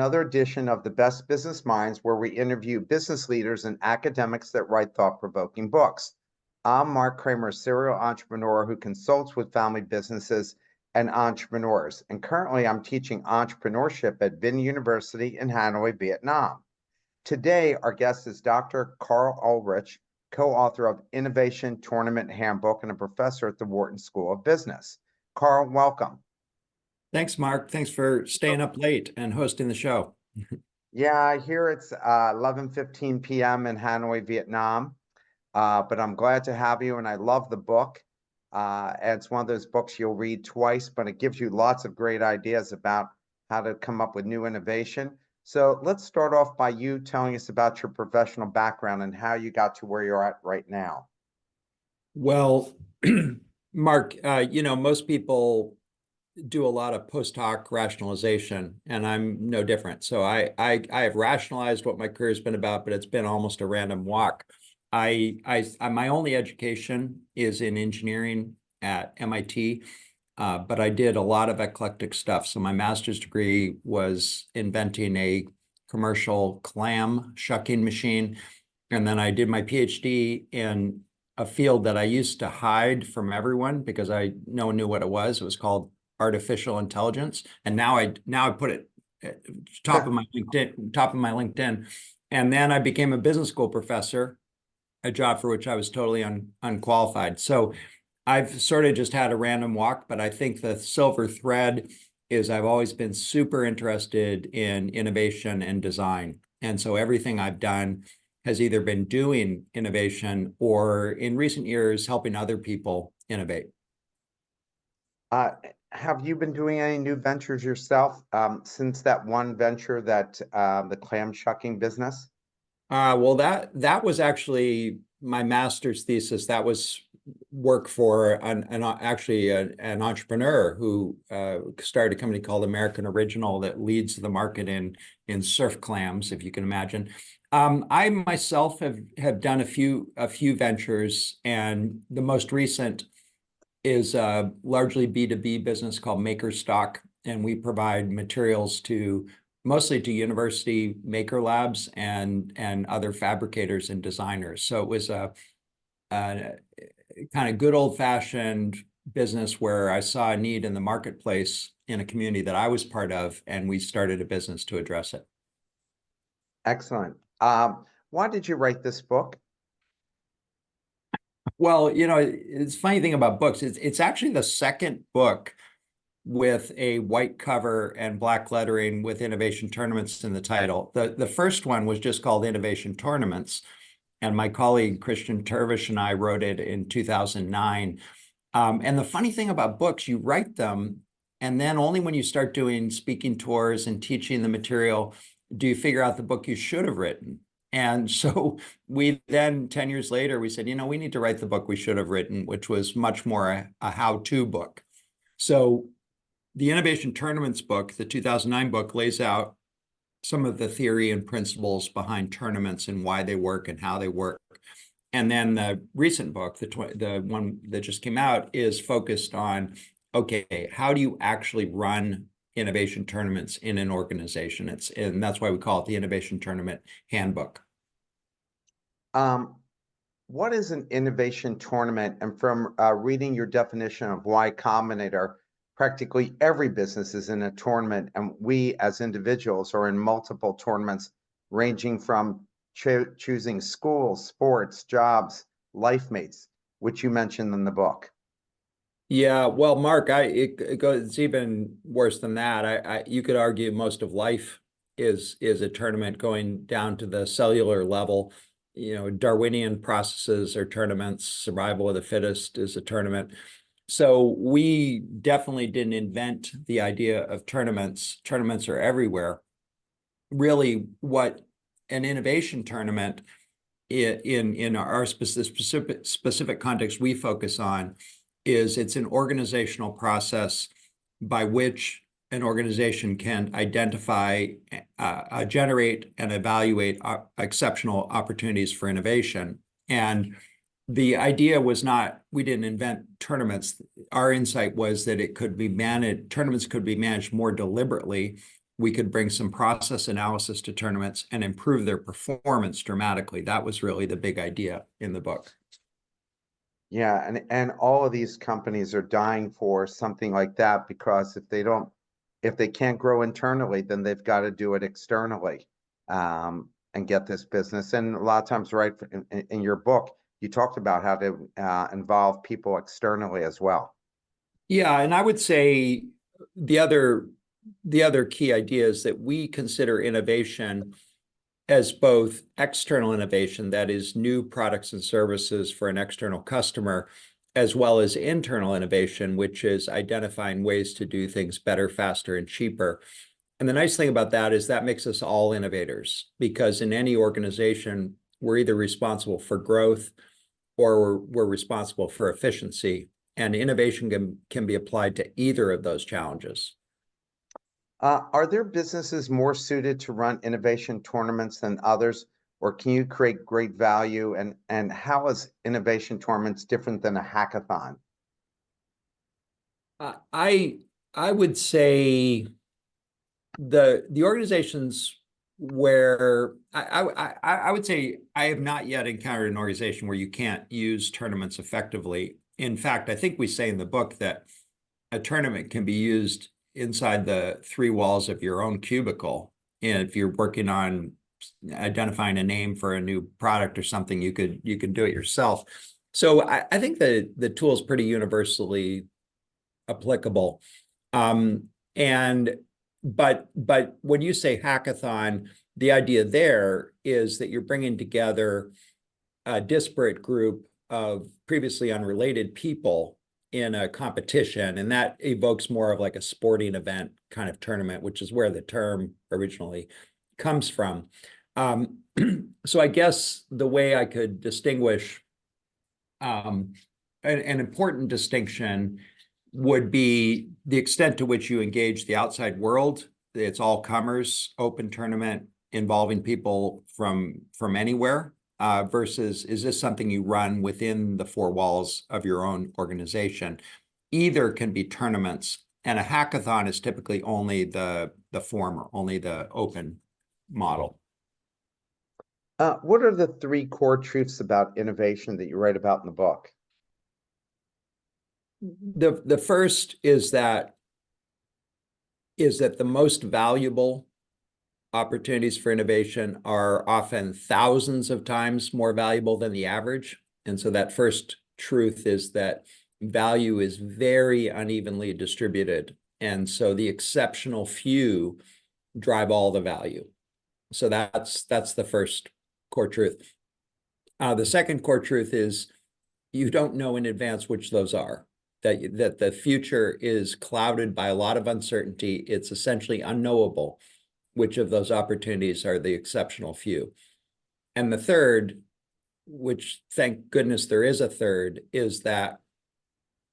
another edition of the Best Business Minds, where we interview business leaders and academics that write thought-provoking books. I'm Marc Kramer, serial entrepreneur who consults with family businesses and entrepreneurs. And currently I'm teaching entrepreneurship at Vinh University in Hanoi, Vietnam. Today, our guest is Dr. Karl Ulrich, co-author of Innovation Tournament Handbook and a professor at the Wharton School of Business. Karl, welcome. Thanks, Mark. Thanks for staying up late and hosting the show. Yeah, I hear it's 11:15 p.m. in Hanoi, Vietnam, but I'm glad to have you, and I love the book. It's one of those books you'll read twice, but it gives you lots of great ideas about how to come up with new innovation. So let's start off by you telling us about your professional background and how you got to where you're at right now. Well, Mark, most people do a lot of post hoc rationalization, and I'm no different. So I have rationalized what my career has been about, but it's been almost a random walk. My only education is in engineering at MIT, but I did a lot of eclectic stuff. So my master's degree was inventing a commercial clam shucking machine, and then I did my PhD in a field that I used to hide from everyone because no one knew what it was. It was called artificial intelligence, and now I put it at top of my LinkedIn, and then I became a business school professor, a job for which I was totally unqualified. So I've sort of just had a random walk, but I think the silver thread is I've always been super interested in innovation and design, and so everything I've done has either been doing innovation or in recent years helping other people innovate. Have you been doing any new ventures yourself since that one venture that the clam shucking business? Well, that was actually my master's thesis. That was work for an entrepreneur who started a company called American Original that leads the market in surf clams, if you can imagine. I myself have done a few ventures, and the most recent is a largely B2B business called MakerStock, and we provide materials mostly to university maker labs and other fabricators and designers. So it was a kind of good old-fashioned business where I saw a need in the marketplace in a community that I was part of, and we started a business to address it. Excellent. Why did you write this book? Well, it's a funny thing about books. It's actually the second book with a white cover and black lettering with innovation tournaments in the title. The first one was just called Innovation Tournaments, and my colleague Christian Tervish and I wrote it in 2009. And the funny thing about books, you write them, and then only when you start doing speaking tours and teaching the material do you figure out the book you should have written. And so we then, 10 years later, we said, we need to write the book we should have written, which was much more a how-to book. So the Innovation Tournaments book, the 2009 book, lays out some of the theory and principles behind tournaments and why they work and how they work. And then the recent book, the one that just came out, is focused on, okay, how do you actually run innovation tournaments in an organization? And that's why we call it the Innovation Tournament Handbook. What is an innovation tournament? And from reading your definition of Y Combinator, practically every business is in a tournament, and we as individuals are in multiple tournaments, ranging from choosing schools, sports, jobs, life mates, which you mentioned in the book. Yeah, well, Mark, it's even worse than that. You could argue most of life is a tournament going down to the cellular level. Darwinian processes are tournaments. Survival of the fittest is a tournament. So we definitely didn't invent the idea of tournaments. Tournaments are everywhere. Really, what an innovation tournament in our specific context we focus on is it's an organizational process by which an organization can identify, generate, and evaluate exceptional opportunities for innovation. And the idea was not, we didn't invent tournaments. Our insight was that tournaments could be managed more deliberately we could bring some process analysis to tournaments and improve their performance dramatically. That was really the big idea in the book. Yeah, and all of these companies are dying for something like that because if they can't grow internally, then they've got to do it externally, and get this business. And a lot of times, right, in your book, you talked about how to involve people externally as well. Yeah, and I would say the other key idea is that we consider innovation as both external innovation, that is new products and services for an external customer, as well as internal innovation, which is identifying ways to do things better, faster, and cheaper. And the nice thing about that is that makes us all innovators, because in any organization, we're either responsible for growth or we're responsible for efficiency. And innovation can be applied to either of those challenges. Are there businesses more suited to run innovation tournaments than others, or can you create great value? And how is innovation tournaments different than a hackathon? I would say the organizations where I would say I have not yet encountered an organization where you can't use tournaments effectively. In fact, I think we say in the book that a tournament can be used inside the three walls of your own cubicle. And if you're working on identifying a name for a new product or something, you could do it yourself. So I think the tool is pretty universally applicable. And but when you say hackathon, the idea there is that you're bringing together a disparate group of previously unrelated people in a competition, and that evokes more of like a sporting event kind of tournament, which is where the term originally comes from. So I guess the way I could distinguish an important distinction would be the extent to which you engage the outside world. It's all comers, open tournament involving people from anywhere, versus is this something you run within the four walls of your own organization? Either can be tournaments, and a hackathon is typically only the former, only the open model. What are the three core truths about innovation that you write about in the book? The first is that the most valuable opportunities for innovation are often thousands of times more valuable than the average. And so that first truth is that value is very unevenly distributed. And so the exceptional few drive all the value. So that's the first core truth. The second core truth is you don't know in advance which those are. That the future is clouded by a lot of uncertainty. It's essentially unknowable which of those opportunities are the exceptional few. And the third, which thank goodness there is a third, is that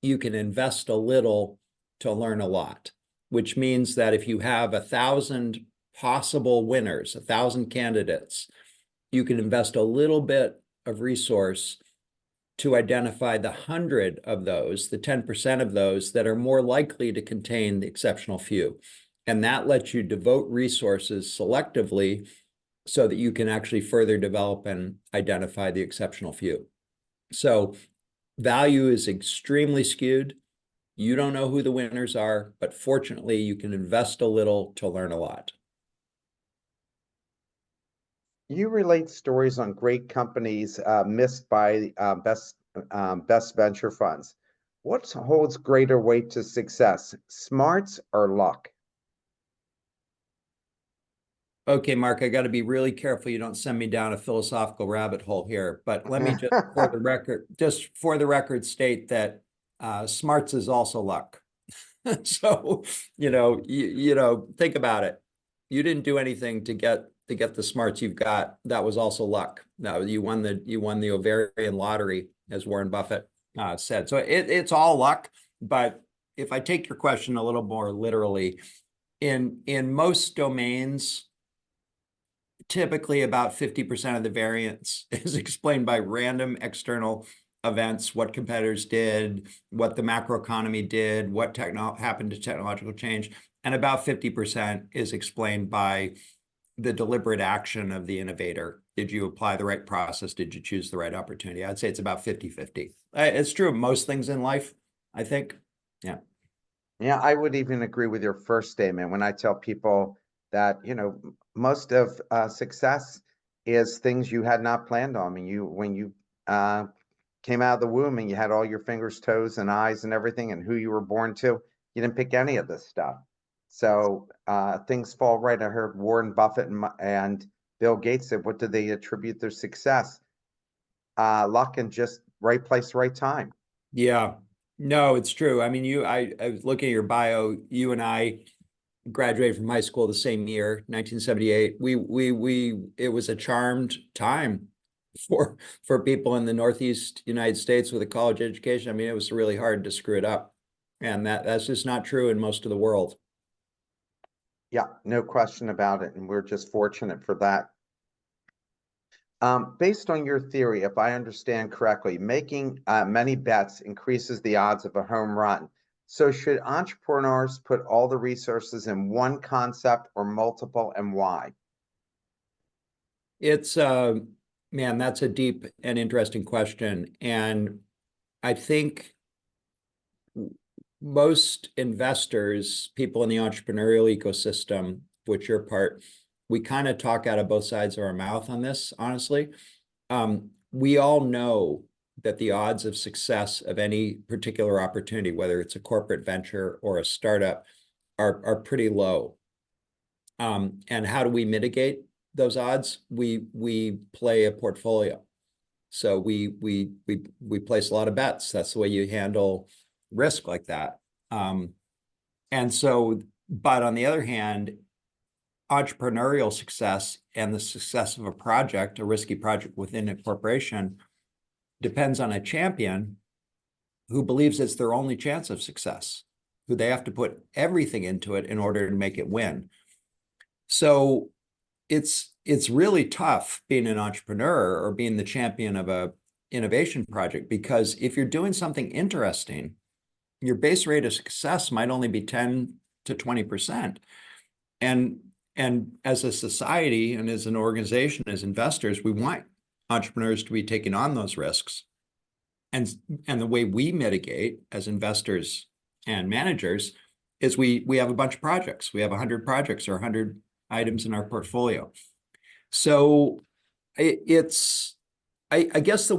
you can invest a little to learn a lot, which means that if you have 1,000 possible winners, 1,000 candidates, you can invest a little bit of resource to identify the 100 of those, the 10% of those that are more likely to contain the exceptional few. And that lets you devote resources selectively so that you can actually further develop and identify the exceptional few. So value is extremely skewed. You don't know who the winners are, but fortunately, you can invest a little to learn a lot. You relate stories on great companies missed by best venture funds. What holds greater weight to success, smarts or luck? Okay, Mark, I got to be really careful you don't send me down a philosophical rabbit hole here. But let me just, for the record, state that smarts is also luck. So, think about it. You didn't do anything to get the smarts you've got. That was also luck. Now you won the ovarian lottery, as Warren Buffett said. So it's all luck. But if I take your question a little more literally, in most domains, typically about 50% of the variance is explained by random external events, what competitors did, what the macroeconomy did, what happened to technological change. And about 50% is explained by the deliberate action of the innovator. Did you apply the right process? Did you choose the right opportunity? I'd say it's about 50-50. It's true of most things in life, I think. Yeah. Yeah, I would even agree with your first statement when I tell people that, most of success is things you had not planned on. I mean, when you uh, came out of the womb and you had all your fingers, toes, and eyes and everything, and who you were born to, you didn't pick any of this stuff. So things fall right. I heard Warren Buffett and Bill Gates said, what do they attribute their success? Luck and just right place, right time. Yeah. No, it's true. I mean, I was looking at your bio. You and I graduated from high school the same year, 1978. It was a charmed time for people in the Northeast United States with a college education. I mean, it was really hard to screw it up. And that's just not true in most of the world. Yeah, no question about it. And we're just fortunate for that. Based on your theory, if I understand correctly, making many bets increases the odds of a home run. So should entrepreneurs put all the resources in one concept or multiple, and why? It's man, that's a deep and interesting question. And I think most investors, people in the entrepreneurial ecosystem, which you're part, we kind of talk out of both sides of our mouth on this, honestly. We all know that the odds of success of any particular opportunity, whether it's a corporate venture or a startup, are pretty low. And how do we mitigate those odds? We play a portfolio. So we place a lot of bets. That's the way you handle risk like that. And so, but on the other hand, entrepreneurial success and the success of a project, a risky project within a corporation, depends on a champion who believes it's their only chance of success, who they have to put everything into it in order to make it win. So it's really tough being an entrepreneur or being the champion of a innovation project, because if you're doing something interesting, your base rate of success might only be 10 to 20%. And as a society and as an organization, as investors, we want entrepreneurs to be taking on those risks. And the way we mitigate as investors and managers is we have a bunch of projects. We have 100 projects or 100 items in our portfolio. So I guess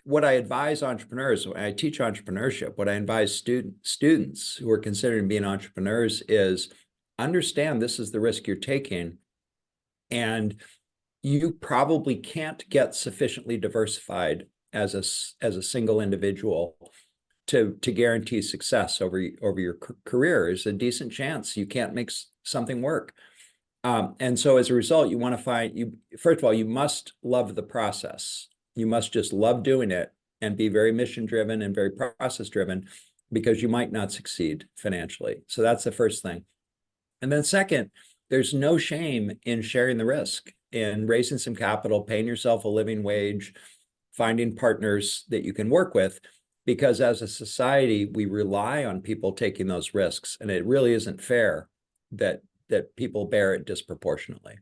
what I advise entrepreneurs, when I teach entrepreneurship, what I advise students who are considering being entrepreneurs is understand this is the risk you're taking, and you probably can't get sufficiently diversified as a single individual to guarantee success over your career. There's a decent chance you can't make something work. And so as a result, you want to find, first of all, you must love the process. You must just love doing it and be very mission driven and very process driven, because you might not succeed financially. So that's the first thing. And then second, there's no shame in sharing the risk, in raising some capital, paying yourself a living wage, finding partners that you can work with, because as a society, we rely on people taking those risks. And it really isn't fair that people bear it disproportionately.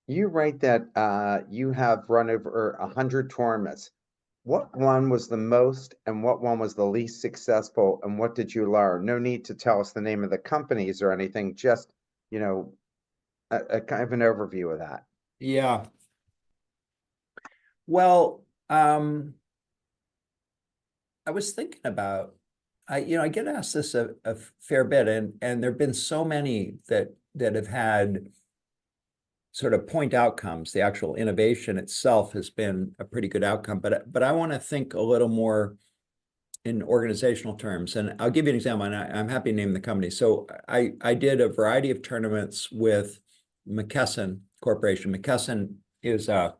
You write that you have run over 100 tournaments. What one was the most and what one was the least successful, and what did you learn? No need to tell us the name of the companies or anything, just, a kind of an overview of that. Yeah. Well, I was thinking about, I get asked this a fair bit, and there've been so many that have had sort of point outcomes. The actual innovation itself has been a pretty good outcome, but I want to think a little more in organizational terms. And I'll give you an example, and I'm happy to name the company. So I did a variety of tournaments with McKesson Corporation. McKesson is a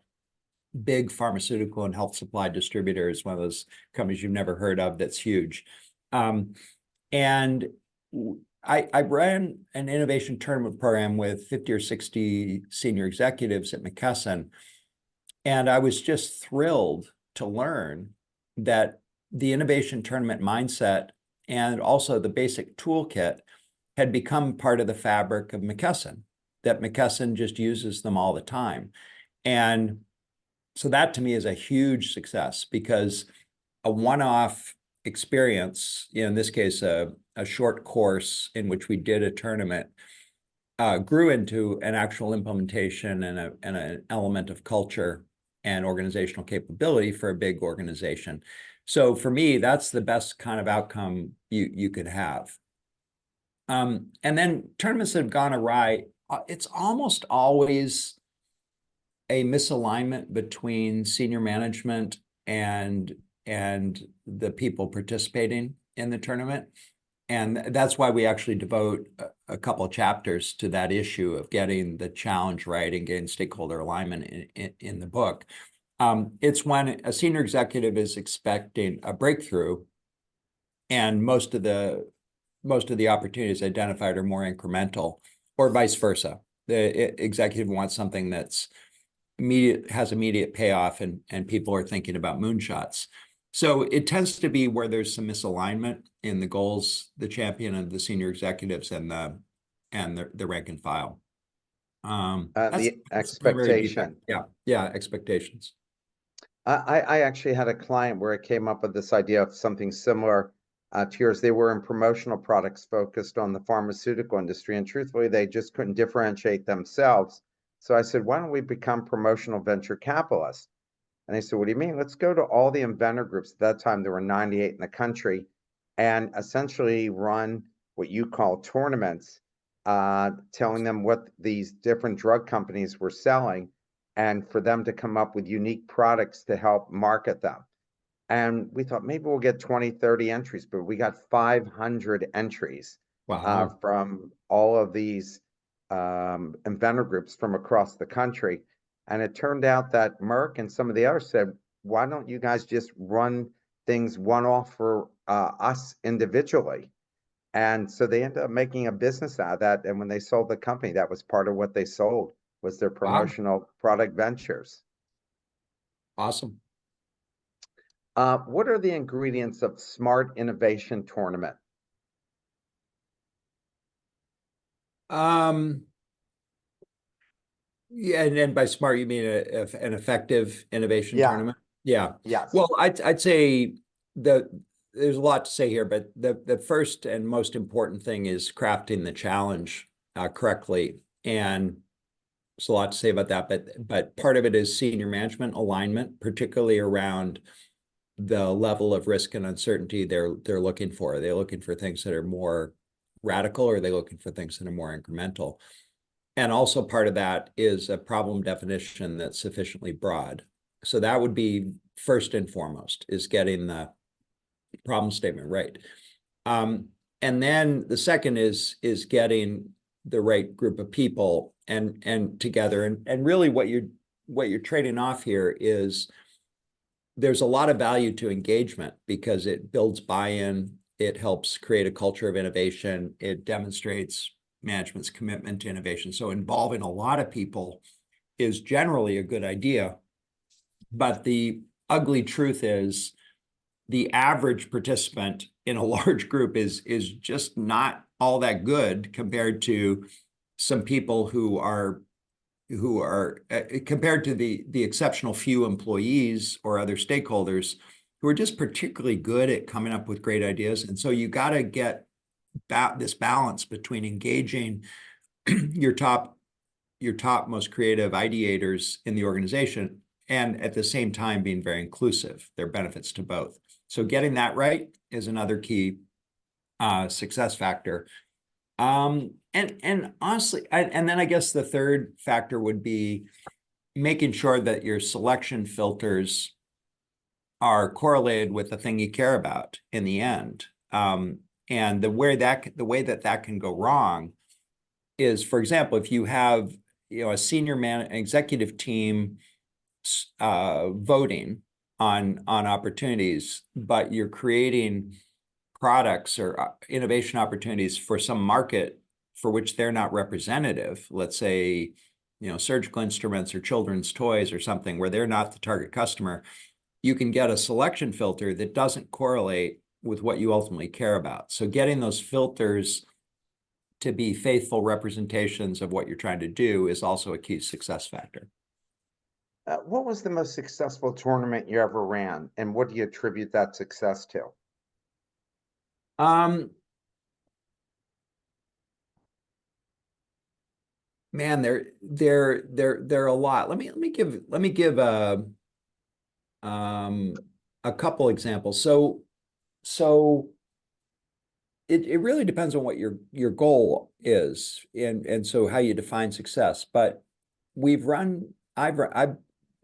big pharmaceutical and health supply distributor, is one of those companies you've never heard of that's huge. And I ran an innovation tournament program with 50 or 60 senior executives at McKesson. And I was just thrilled to learn that the innovation tournament mindset and also the basic toolkit had become part of the fabric of McKesson, that McKesson just uses them all the time. And so that to me is a huge success, because a one-off experience, in this case, a short course in which we did a tournament, grew into an actual implementation and an element of culture and organizational capability for a big organization. So for me, that's the best kind of outcome you could have. And then tournaments that have gone awry, it's almost always a misalignment between senior management and the people participating in the tournament. And that's why we actually devote a couple of chapters to that issue of getting the challenge right and getting stakeholder alignment in the book. It's when a senior executive is expecting a breakthrough, and most of the opportunities identified are more incremental, or vice versa. The executive wants something that's has immediate payoff, and people are thinking about moonshots. So it tends to be where there's some misalignment in the goals, the champion of the senior executives and the rank and file. That's The the primary defect. expectation. Yeah, expectations. I actually had a client where I came up with this idea of something similar to yours. They were in promotional products focused on the pharmaceutical industry, and truthfully, they just couldn't differentiate themselves. So I said, why don't we become promotional venture capitalists? And they said, what do you mean? Let's go to all the inventor groups. At that time, there were 98 in the country, and essentially run what you call tournaments, telling them what these different drug companies were selling, and for them to come up with unique products to help market them. And we thought maybe we'll get 20, 30 entries, but we got 500 entries Wow. from all of these inventor groups from across the country. And it turned out that Merck and some of the others said, why don't you guys just run things one off for us individually? And so they ended up making a business out of that. And when they sold the company, that was part of what they sold, was their Wow. promotional product ventures. Awesome. What are the ingredients of smart innovation tournament? Um, Yeah, and by smart, you mean an effective innovation Yeah, tournament? Yeah. yes. Well, I'd say the there's a lot to say here, but the first and most important thing is crafting the challenge correctly. And there's a lot to say about that, but part of it is senior management alignment, particularly around the level of risk and uncertainty they're looking for. Are they looking for things that are more radical, or are they looking for things that are more incremental? And also part of that is a problem definition that's sufficiently broad. So that would be first and foremost, is getting the problem statement right. And then the second is getting the right group of people and together. And really what you're trading off here is there's a lot of value to engagement, because it builds buy-in, it helps create a culture of innovation, it demonstrates management's commitment to innovation. So involving a lot of people is generally a good idea. But the ugly truth is the average participant in a large group is just not all that good compared to some people who are compared to the exceptional few employees or other stakeholders who are just particularly good at coming up with great ideas. And so you got to get this balance between engaging your top most creative ideators in the organization, and at the same time being very inclusive. There are benefits to both. So getting that right is another key success factor. And honestly, and then I guess the third factor would be making sure that your selection filters are correlated with the thing you care about in the end. And the way that can go wrong is, for example, if you have a senior executive team voting on opportunities, but you're creating products or innovation opportunities for some market for which they're not representative. Let's say, surgical instruments or children's toys or something where they're not the target customer, you can get a selection filter that doesn't correlate with what you ultimately care about. So getting those filters to be faithful representations of what you're trying to do is also a key success factor. What was the most successful tournament you ever ran, and what do you attribute that success to? Man, there are a lot. Let me give a couple examples. So it really depends on what your goal is, and so how you define success. But I've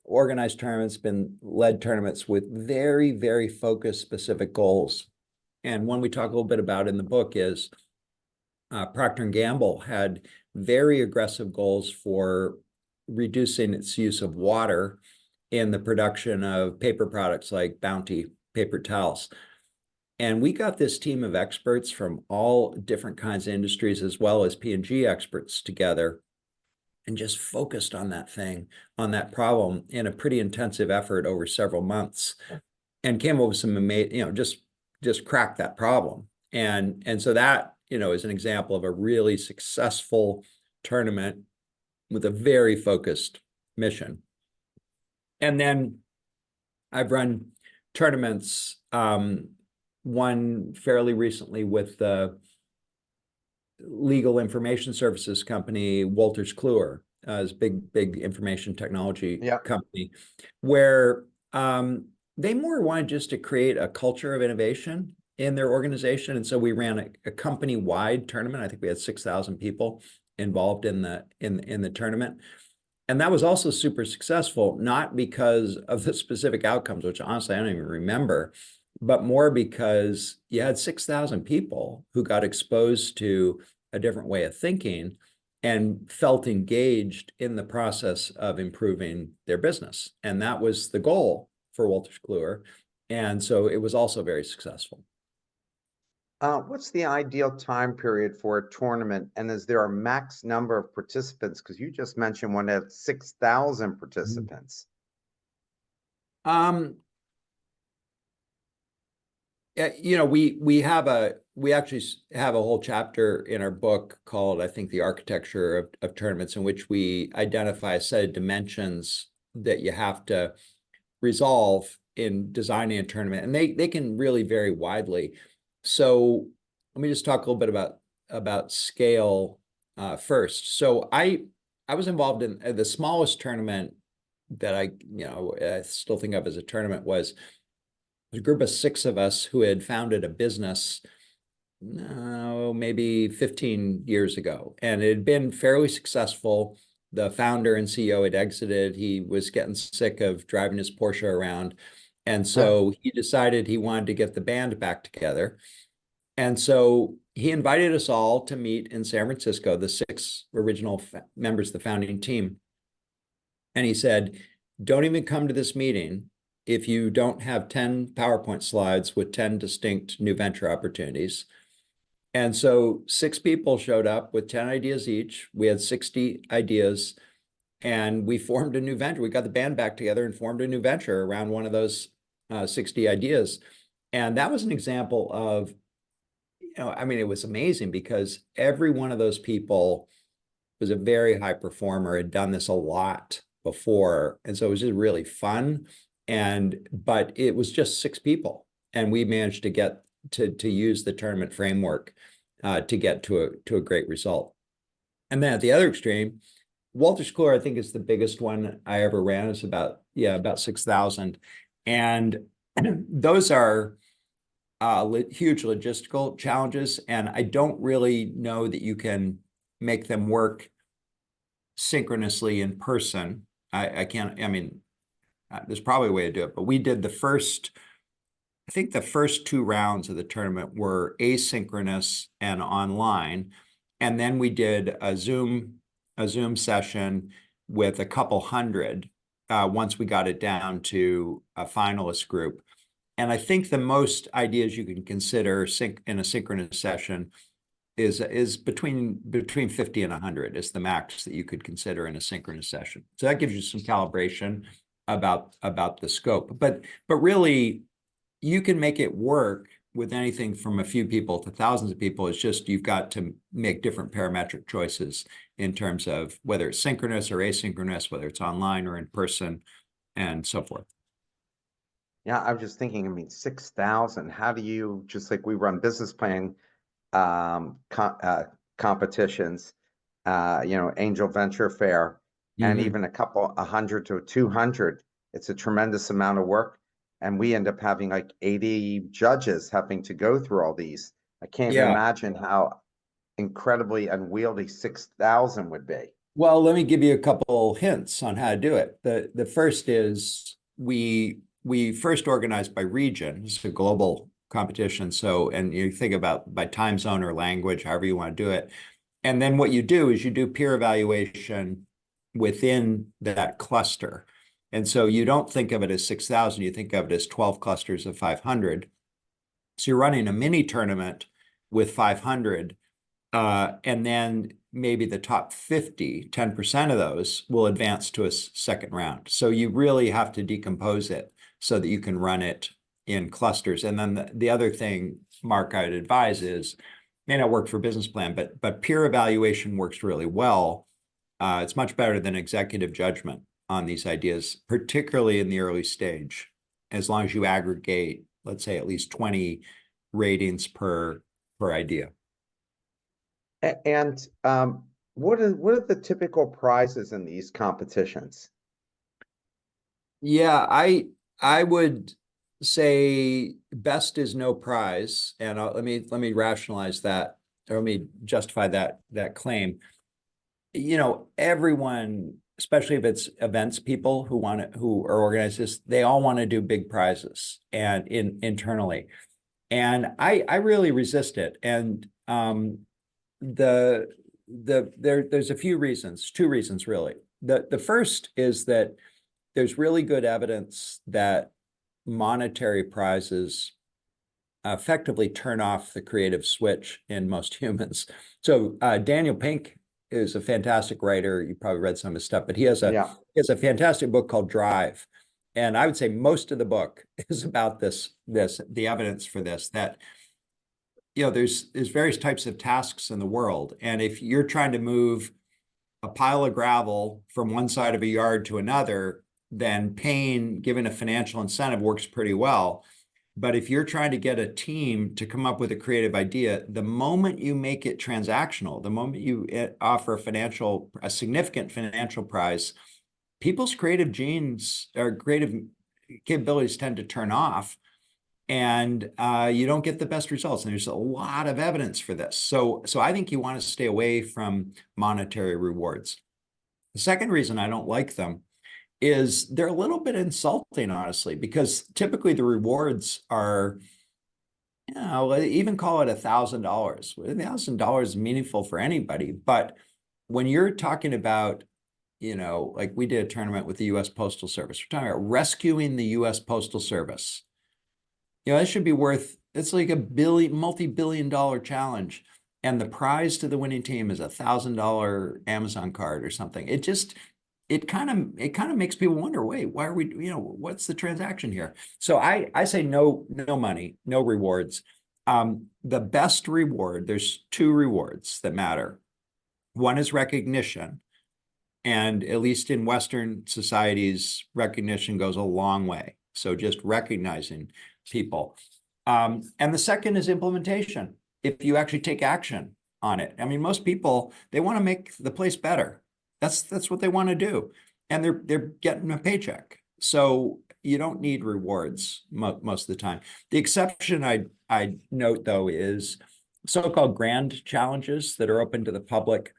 organized tournaments, been led tournaments with very, very focused, specific goals. And one we talk a little bit about in the book is Procter & Gamble had very aggressive goals for reducing its use of water in the production of paper products like Bounty paper towels. And we got this team of experts from all different kinds of industries, as well as P&G experts together, and just focused on on that problem in a pretty intensive effort over several months, and came up with some amazing, just cracked that problem. And so that, is an example of a really successful tournament with a very focused mission. And then I've run tournaments, one fairly recently with the legal information services company, Wolters Kluwer, is big information technology company, where they more wanted just to create a culture of innovation in their organization. And so we ran a company-wide tournament. I think we had 6,000 people involved in the tournament. And that was also super successful, not because of the specific outcomes, which honestly I don't even remember, but more because you had 6,000 people who got exposed to a different way of thinking and felt engaged in the process of improving their business. And that was the goal for Wolters Kluwer. And so it was also very successful. What's the ideal time period for a tournament, and is there a max number of participants? Because you just mentioned one had 6,000 participants. We actually have a whole chapter in our book called, I think, The Architecture of Tournaments, in which we identify a set of dimensions that you have to resolve in designing a tournament, and they can really vary widely. So let me just talk a little bit about scale first. So I was involved in the smallest tournament that I still think of as a tournament was a group of 6 of us who had founded a business maybe 15 years ago, and it had been fairly successful. The founder and CEO had exited. He was getting sick of driving his Porsche around. And so he decided he wanted to get the band back together. And so he invited us all to meet in San Francisco, the 6 original members of the founding team. And he said, don't even come to this meeting if you don't have 10 PowerPoint slides with 10 distinct new venture opportunities. And so 6 people showed up with 10 ideas each. We had 60 ideas, and we formed a new venture. We got the band back together and formed a new venture around one of those 60 ideas. And that was an example of, it was amazing because every one of those people was a very high performer, had done this a lot before. And so it was just really fun. But it was just 6 people, and we managed to get to use the tournament framework to get to a great result. And then at the other extreme, Wolters Kluwer, I think, is the biggest one I ever ran. It's about 6,000. And those are huge logistical challenges. And I don't really know that you can make them work synchronously in person. I can't, there's probably a way to do it, but we did I think the first 2 rounds of the tournament were asynchronous and online. And then we did a Zoom session with a couple hundred once we got it down to a finalist group. And I think the most ideas you can consider in a synchronous session is between 50 and 100 is the max that you could consider in a synchronous session. So that gives you some calibration about the scope. But really, you can make it work with anything from a few people to thousands of people. It's just you've got to make different parametric choices in terms of whether it's synchronous or asynchronous, whether it's online or in person, and so forth. Yeah, I was just thinking, I mean, 6,000, how do you, just like we run business plan competitions, Angel Venture Fair, and Mhm. even a hundred to 200. It's a tremendous amount of work. And we end up having like 80 judges having to go through all these. I can't even Yeah. imagine how incredibly unwieldy 6,000 would be. Well, let me give you a couple hints on how to do it. The first is we first organized by region. It's a global competition. So, and you think about by time zone or language, however you want to do it. And then what you do is you do peer evaluation within that cluster. And so you don't think of it as 6,000, you think of it as 12 clusters of 500. So you're running a mini tournament with 500, and then maybe the top 50, 10% of those will advance to a second round. So you really have to decompose it so that you can run it in clusters. And then the other thing, Mark, I'd advise is, may not work for business plan, but peer evaluation works really well. It's much better than executive judgment on these ideas, particularly in the early stage, as long as you aggregate, let's say, at least 20 ratings per idea. And what are the typical prizes in these competitions? Yeah, I would say best is no prize, and let me rationalize that, or let me justify that claim. Everyone, especially if it's events people who are organizers, they all want to do big prizes and internally. And I really resist it. And there's a few reasons, two reasons really. The first is that there's really good evidence that monetary prizes effectively turn off the creative switch in most humans. So Daniel Pink is a fantastic writer. You probably read some of his stuff, but he has Yeah. a fantastic book called Drive. And I would say most of the book is about the evidence for this, that there's various types of tasks in the world. And if you're trying to move a pile of gravel from one side of a yard to another, then paying, given a financial incentive, works pretty well. But if you're trying to get a team to come up with a creative idea, the moment you make it transactional, the moment you offer a significant financial prize, people's creative genes or creative capabilities tend to turn off, and you don't get the best results. And there's a lot of evidence for this. So I think you want to stay away from monetary rewards. The second reason I don't like them is they're a little bit insulting, honestly, because typically the rewards are, even call it $1,000. $1,000 is meaningful for anybody. But when you're talking about, like we did a tournament with the US Postal Service, we're talking about rescuing the US Postal Service. That should be it's like a multi-billion-dollar challenge. And the prize to the winning team is $1,000 Amazon card or something. It kind of makes people wonder, wait, why are we, what's the transaction here? So I say no money, no rewards. The best reward, there's two rewards that matter. One is recognition. And at least in Western societies, recognition goes a long way. So just recognizing people. And the second is implementation. If you actually take action on it. I mean, most people, they want to make the place better. That's what they want to do. And they're getting a paycheck. So you don't need rewards most of the time. The exception I note, though, is so-called grand challenges that are open to the public.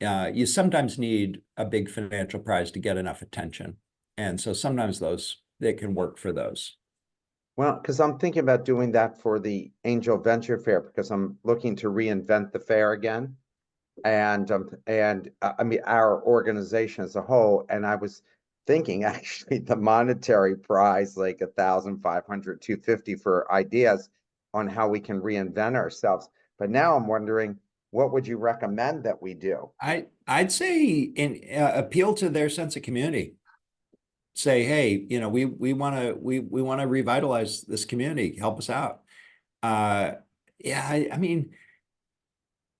You sometimes need a big financial prize to get enough attention. And so sometimes they can work for those. Well, because I'm thinking about doing that for the Angel Venture Fair because I'm looking to reinvent the fair again. I mean, our organization as a whole. And I was thinking actually the monetary prize, like 1,500, 250 for ideas on how we can reinvent ourselves. But now I'm wondering, what would you recommend that we do? I'd say appeal to their sense of community. Say, hey, we want to revitalize this community. Help us out. Yeah, I mean,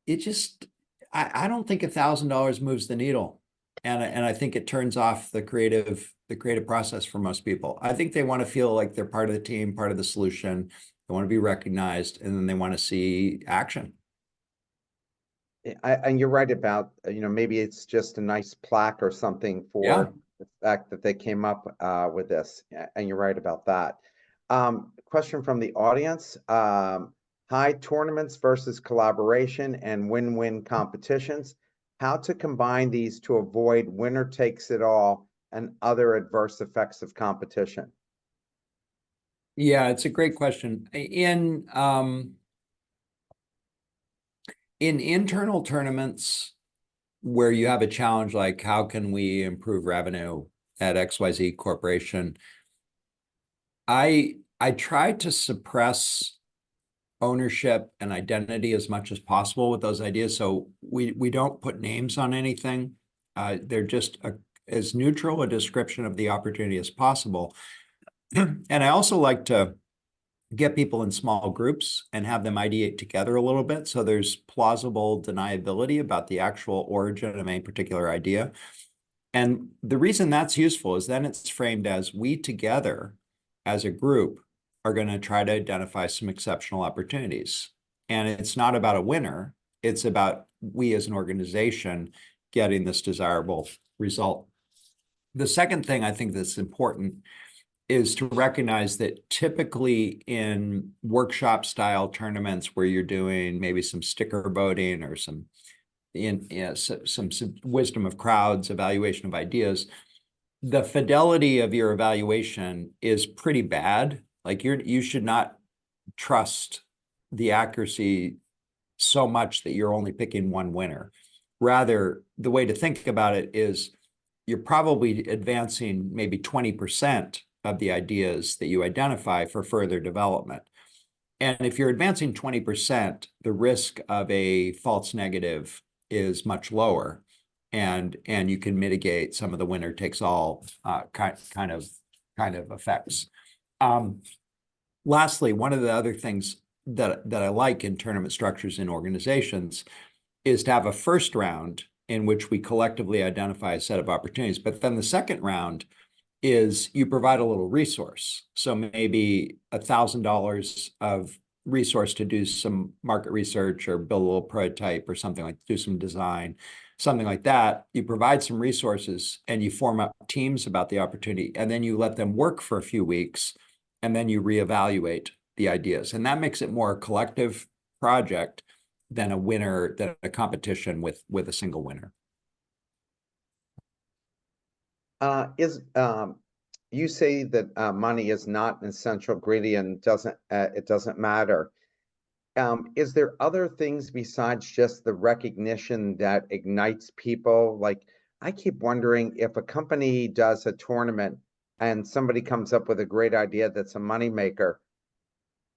it just I don't think $1,000 moves the needle, and I think it turns off the creative process for most people. I think they want to feel like they're part of the team, part of the solution. They want to be recognized, and then they want to see action. And you're right about, maybe it's just a nice plaque or something Yeah. for the fact that they came up with this. And you're right about that. Question from the audience. High tournaments versus collaboration and win-win competitions. How to combine these to avoid winner takes it all and other adverse effects of competition? Yeah, it's a great question. In internal tournaments where you have a challenge like how can we improve revenue at XYZ Corporation, I try to suppress ownership and identity as much as possible with those ideas. So we don't put names on anything. They're just as neutral a description of the opportunity as possible. And I also like to get people in small groups and have them ideate together a little bit. So there's plausible deniability about the actual origin of any particular idea. And the reason that's useful is then it's framed as we together as a group are going to try to identify some exceptional opportunities. And it's not about a winner. It's about we as an organization getting this desirable result. The second thing I think that's important is to recognize that typically in workshop style tournaments where you're doing maybe some sticker voting or some wisdom of crowds, evaluation of ideas, the fidelity of your evaluation is pretty bad. Like you should not trust the accuracy so much that you're only picking one winner. Rather, the way to think about it is you're probably advancing maybe 20% of the ideas that you identify for further development. And if you're advancing 20%, the risk of a false negative is much lower, and you can mitigate some of the winner takes all kind of effects. Lastly, one of the other things that I like in tournament structures in organizations is to have a first round in which we collectively identify a set of opportunities, but then the second round is you provide a little resource. So maybe $1,000 of resource to do some market research or build a little prototype or something like do some design, something like that. You provide some resources and you form up teams about the opportunity, and then you let them work for a few weeks, and then you reevaluate the ideas. And that makes it more a collective project than a competition with a single winner. You say that money is not an essential ingredient, it doesn't matter. Is there other things besides just the recognition that ignites people? Like, I keep wondering if a company does a tournament and somebody comes up with a great idea that's a moneymaker,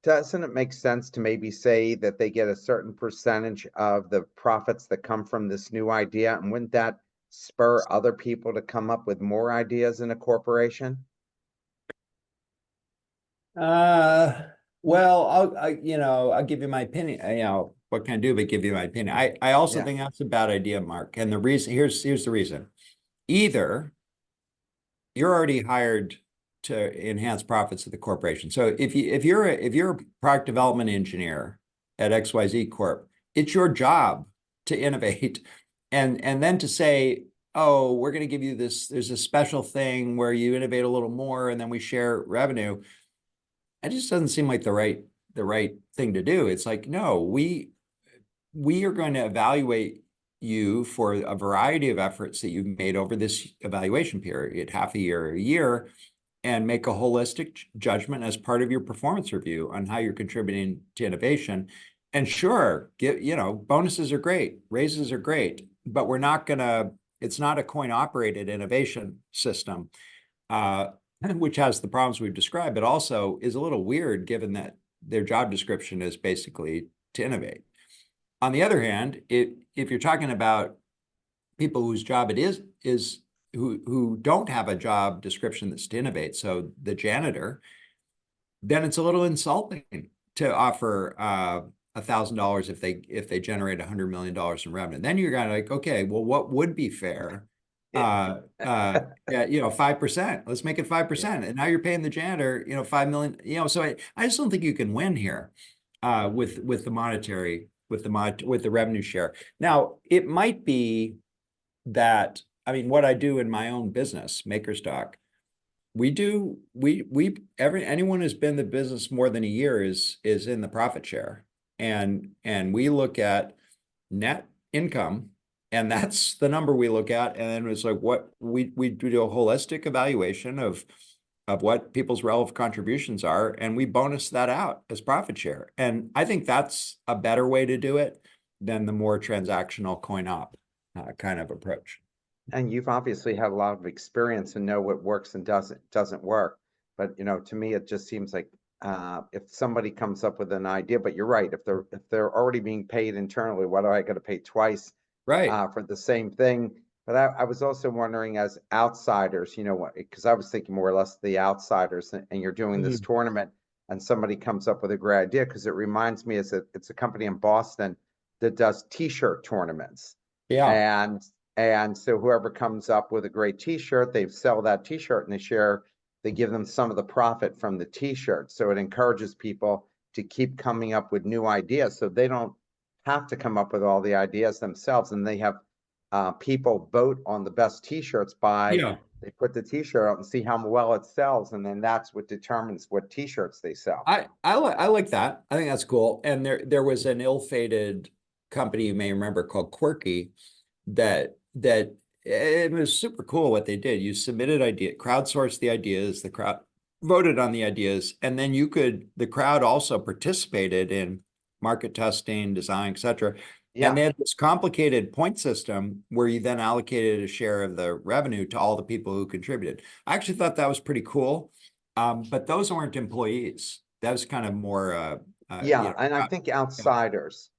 doesn't it make sense to maybe say that they get a certain percentage of the profits that come from this new idea? And wouldn't that spur other people to come up with more ideas in a corporation? Well, I'll give you my opinion. What can I do but give you my opinion? I also Yeah. think that's a bad idea, Mark. And the reason here's the reason. Either you're already hired to enhance profits of the corporation. So if you're a product development engineer at XYZ Corp, it's your job to innovate, and then to say, oh, we're going to give you this. There's a special thing where you innovate a little more, and then we share revenue. It just doesn't seem like the right thing to do. It's like, no, we are going to evaluate you for a variety of efforts that you've made over this evaluation period, half a year, a year, and make a holistic judgment as part of your performance review on how you're contributing to innovation. And sure, bonuses are great, raises are great, but it's not a coin operated innovation system, which has the problems we've described, but also is a little weird given that their job description is basically to innovate. On the other hand, if you're talking about people whose job it is who don't have a job description that's to innovate, so the janitor, then it's a little insulting to offer $1,000 if they generate $100 million in revenue. Then you're kind of like, okay, well, what would be fair? Yeah. Yeah, 5%. Let's make it Yeah. 5%. And now you're paying the janitor, 5 million. So I just don't think you can win here with the monetary with the revenue share. Now it might be that, I mean, what I do in my own business, Makerstock, anyone who's been in the business more than a year is in the profit share. And we look at net income, and that's the number we look at. And then it's like what we do a holistic evaluation of what people's relative contributions are, and we bonus that out as profit share. And I think that's a better way to do it than the more transactional coin op kind of approach. And you've obviously had a lot of experience and know what works and doesn't work. But to me, it just seems like if somebody comes up with an idea, but you're right, if they're already being paid internally, why do I got to pay twice Right. for the same thing? But I was also wondering, as outsiders, what? Because I was thinking more or less the outsiders, and you're doing this Mhm. tournament, and somebody comes up with a great idea. Because it reminds me, it's a company in Boston that does T-shirt tournaments, Yeah. and and so whoever comes up with a great T-shirt, they sell that T-shirt and they give them some of the profit from the T-shirt. So it encourages people to keep coming up with new ideas so they don't have to come up with all the ideas themselves. And they have people vote on the best T-shirts Yeah. they put the T-shirt out and see how well it sells. And then that's what determines what T-shirts they sell. I like that. I think that's cool. And there was an ill-fated company you may remember called Quirky that it was super cool what they did. You submitted crowdsourced the ideas, the crowd voted on the ideas, and then the crowd also participated in market testing, design, etc. And Yeah. they had this complicated point system where you then allocated a share of the revenue to all the people who contributed. I actually thought that was pretty cool. But those weren't employees. That was kind of more, Yeah. And I think outsiders.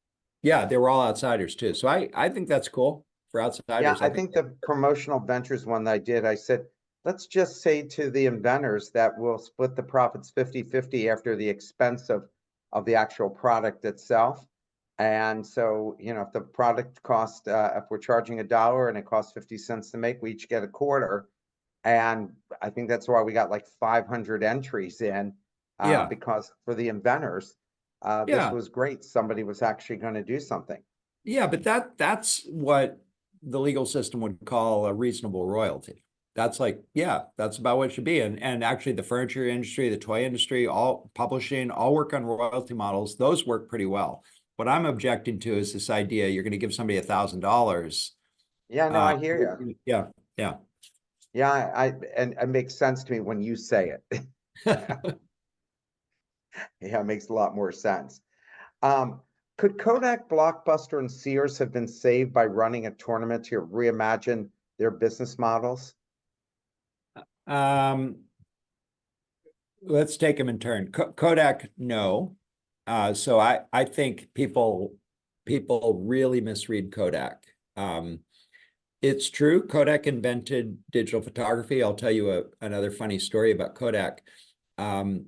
yeah, they were all outsiders too. So I think that's cool for Yeah, outsiders. I I think, think the promotional ventures one that I did, I said, let's just say to the inventors that we'll split the profits 50-50 after the expense of the actual product itself. And so, if the product cost, if we're charging $1 and it costs 50 cents to make, we each get a quarter. And I think that's why we got like 500 entries in, yeah, because for the inventors, this yeah, was great. Somebody was actually going to do something. yeah. But that's what the legal system would call a reasonable royalty. That's like, yeah, that's about what it should be. And actually the furniture industry, the toy industry, all publishing, all work on royalty models. Those work pretty well. What I'm objecting to is this idea you're going to give somebody $1,000. Yeah, no, I hear you. Yeah, yeah. Yeah, and it makes sense to me when you say it. Yeah, it makes a lot more sense. Um, could Kodak, Blockbuster, and Sears have been saved by running a tournament to reimagine their business models? Um, let's take them in turn. Kodak, no. So I think people really misread Kodak. It's true, Kodak invented digital photography. I'll tell you another funny story about Kodak. Um,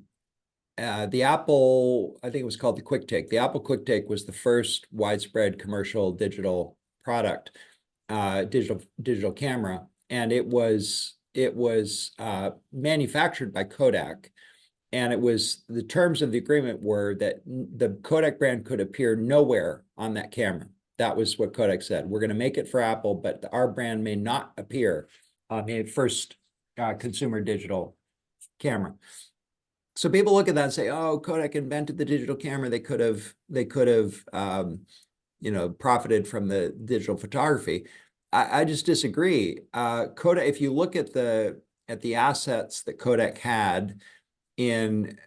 the Apple, I think it was called the Quick Take. The Apple Quick Take was the first widespread commercial digital product, digital camera, and it was manufactured by Kodak. And the terms of the agreement were that the Kodak brand could appear nowhere on that camera. That was what Kodak said. We're going to make it for Apple, but our brand may not appear on the first consumer digital camera. So people look at that and say, "Oh, Kodak invented the digital camera. They could have profited from the digital photography." I just disagree. Kodak, if you look at the assets that Kodak had in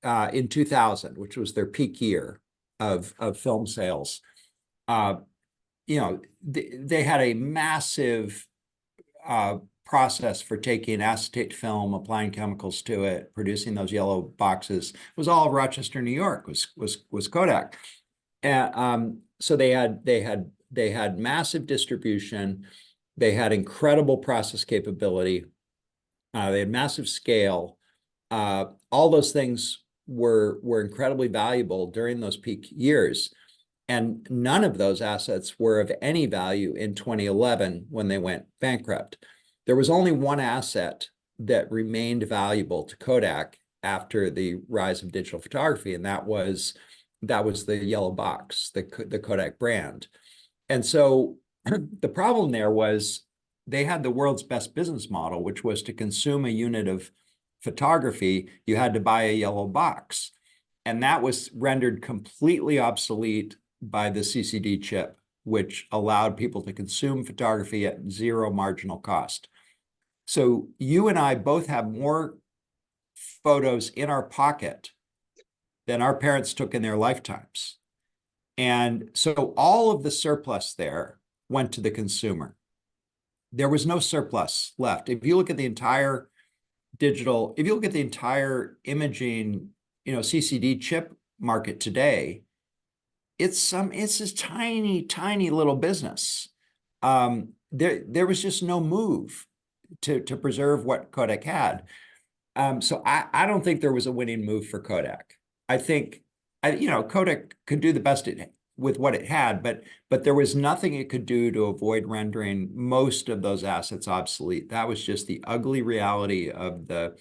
2000, which was their peak year of film sales, they had a massive process for taking acetate film, applying chemicals to it, producing those yellow boxes. It was all Rochester, New York, was Kodak. And so they had massive distribution, they had incredible process capability, they had massive scale. All those things were incredibly valuable during those peak years. And none of those assets were of any value in 2011 when they went bankrupt. There was only one asset that remained valuable to Kodak after the rise of digital photography, and that was the yellow box, the Kodak brand. And so the problem there was they had the world's best business model, which was to consume a unit of photography, you had to buy a yellow box. And that was rendered completely obsolete by the CCD chip, which allowed people to consume photography at zero marginal cost. So you and I both have more photos in our pocket than our parents took in their lifetimes. And so all of the surplus there went to the consumer. There was no surplus left. If you look at the entire imaging, CCD chip market today, it's this tiny little business. There was just no move to preserve what Kodak had. So I don't think there was a winning move for Kodak. I think, Kodak could do the best with what it had, but there was nothing it could do to avoid rendering most of those assets obsolete. That was just the ugly reality of the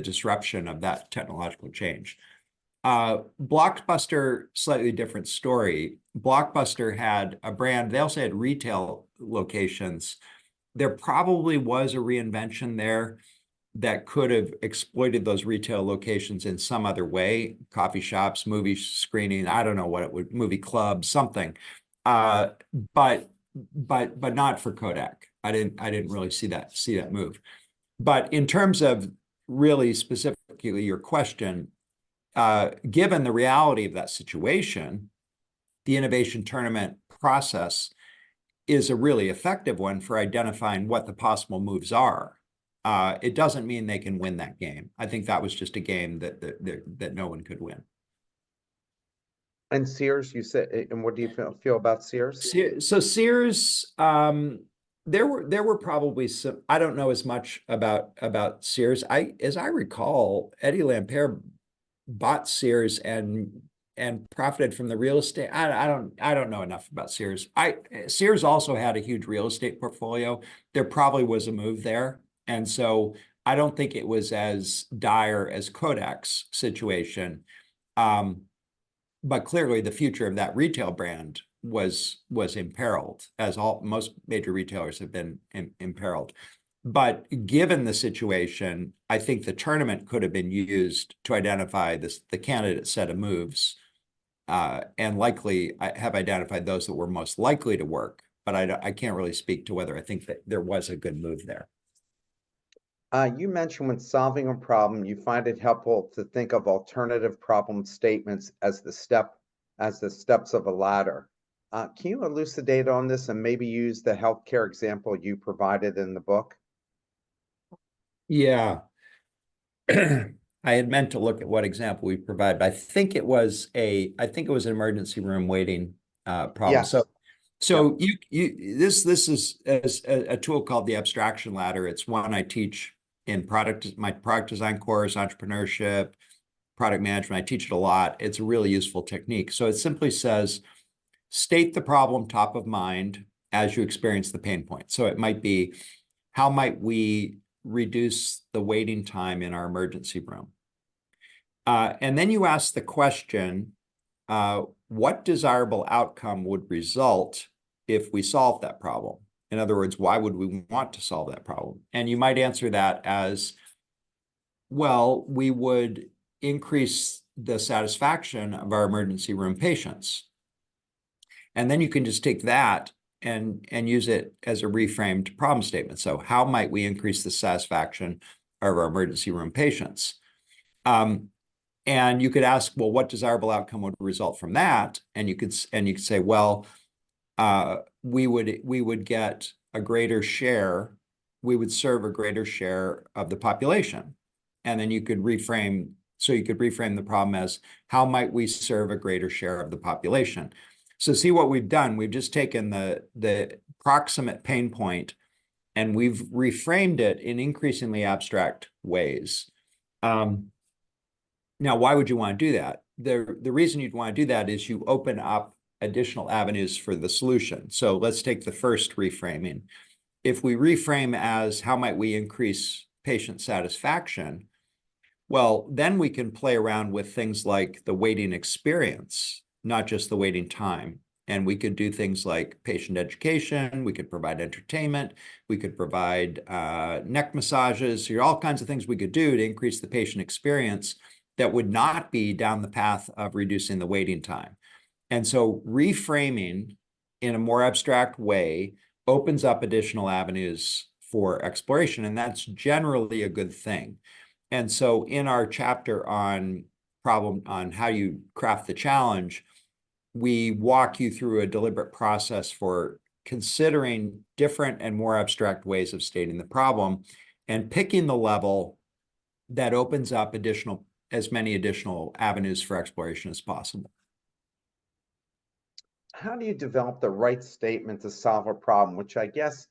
disruption of that technological change. Blockbuster, slightly different story. Blockbuster had a brand. They also had retail locations. There probably was a reinvention there that could have exploited those retail locations in some other way, coffee shops, movie screening, I don't know what it would, movie clubs, something. But not for Kodak. I didn't really see that move. But in terms of really specifically your question, given the reality of that situation, the innovation tournament process is a really effective one for identifying what the possible moves are. It doesn't mean they can win that game. I think that was just a game that no one could win. And Sears, you said, and what do you feel about Sears? So Sears, there were probably some. I don't know as much about Sears. As I recall, Eddie Lampere bought Sears and profited from the real estate. I don't know enough about Sears. Sears also had a huge real estate portfolio. There probably was a move there. And so I don't think it was as dire as Kodak's situation. But clearly the future of that retail brand was imperiled, as most major retailers have been imperiled. But given the situation, I think the tournament could have been used to identify the candidate set of moves, and likely have identified those that were most likely to work. But I can't really speak to whether I think that there was a good move there. You mentioned when solving a problem, you find it helpful to think of alternative problem statements as the steps of a ladder. Can you elucidate on this and maybe use the healthcare example you provided in the book? Yeah. I had meant to look at what example we provide, but I think it was an emergency room waiting problem. Yes. So this is a tool called the abstraction ladder. It's one I teach in my product design course, entrepreneurship, product management. I teach it a lot. It's a really useful technique. So it simply says, state the problem top of mind as you experience the pain point. So it might be, how might we reduce the waiting time in our emergency room? And then you ask the question, what desirable outcome would result if we solve that problem? In other words, why would we want to solve that problem? And you might answer that as, well, we would increase the satisfaction of our emergency room patients. And then you can just take that and use it as a reframed problem statement. So how might we increase the satisfaction of our emergency room patients? And you could ask, well, what desirable outcome would result from that? And you could say, well, we would get a greater share. We would serve a greater share of the population. And then you could reframe the problem as, how might we serve a greater share of the population? So see what we've done. We've just taken the proximate pain point and we've reframed it in increasingly abstract ways. Now, why would you want to do that? The reason you'd want to do that is you open up additional avenues for the solution. So let's take the first reframing. If we reframe as how might we increase patient satisfaction, well, then we can play around with things like the waiting experience, not just the waiting time. And we could do things like patient education, we could provide entertainment, we could provide neck massages, all kinds of things we could do to increase the patient experience that would not be down the path of reducing the waiting time. And so reframing in a more abstract way opens up additional avenues for exploration, and that's generally a good thing. And so in our chapter on how you craft the challenge, we walk you through a deliberate process for considering different and more abstract ways of stating the problem and picking the level that opens up as many additional avenues for exploration as possible. How do you develop the right statement to solve a problem, which I guess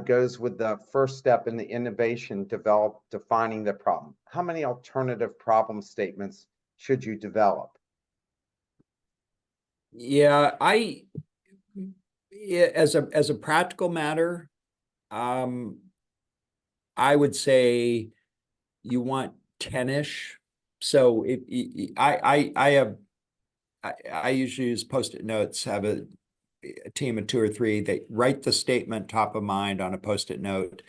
goes with the first step in the innovation, defining the problem? How many alternative problem statements should you develop? Yeah, as a practical matter, I would say you want 10-ish. So I usually use Post-it notes, have a team of 2 or 3. They write the statement top of mind on a Post-it note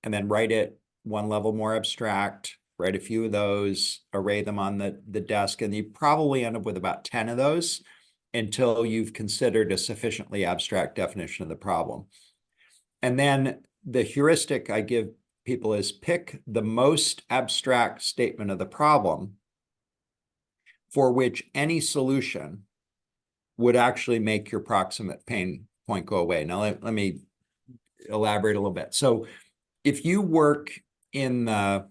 and then write it one level more abstract, write a few of those, array them on the desk, and you probably end up with about 10 of those until you've considered a sufficiently abstract definition of the problem. And then the heuristic I give people is pick the most abstract statement of the problem for which any solution would actually make your proximate pain point go away. Now, let me elaborate a little bit. So if you work in the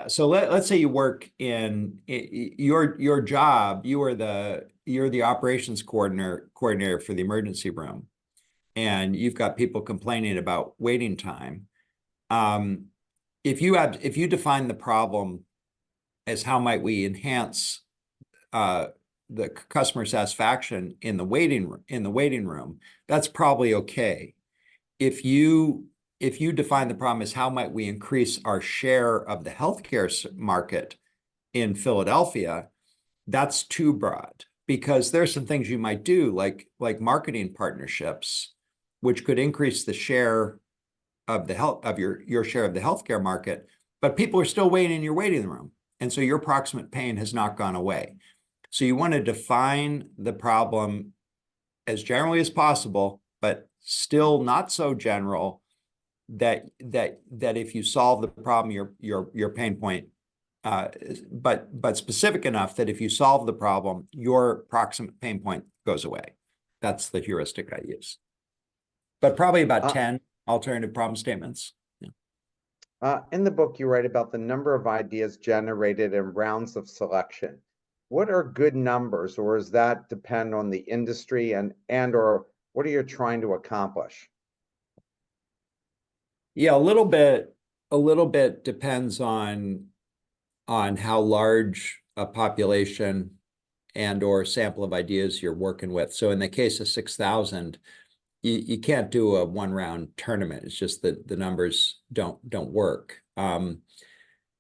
so let's say you work in your job, you're the operations coordinator for the emergency room, and you've got people complaining about waiting time. If you define the problem as how might we enhance the customer satisfaction in the waiting room, that's probably okay. If you define the problem as how might we increase our share of the healthcare market in Philadelphia, that's too broad, because there's some things you might do like marketing partnerships, which could increase the share of your share of the healthcare market, but people are still waiting in your waiting room. And so your proximate pain has not gone away. So you want to define the problem as generally as possible, but still not so general that if you solve the problem, your pain point, but specific enough that if you solve the problem, your proximate pain point goes away. That's the heuristic I use. But probably about 10 alternative problem statements. In the book, you write about the number of ideas generated in rounds of selection. What are good numbers, or does that depend on the industry and or what are you trying to accomplish? Yeah, a little bit depends on how large a population and or sample of ideas you're working with. So in the case of 6,000, you can't do a 1-round tournament. It's just that the numbers don't work.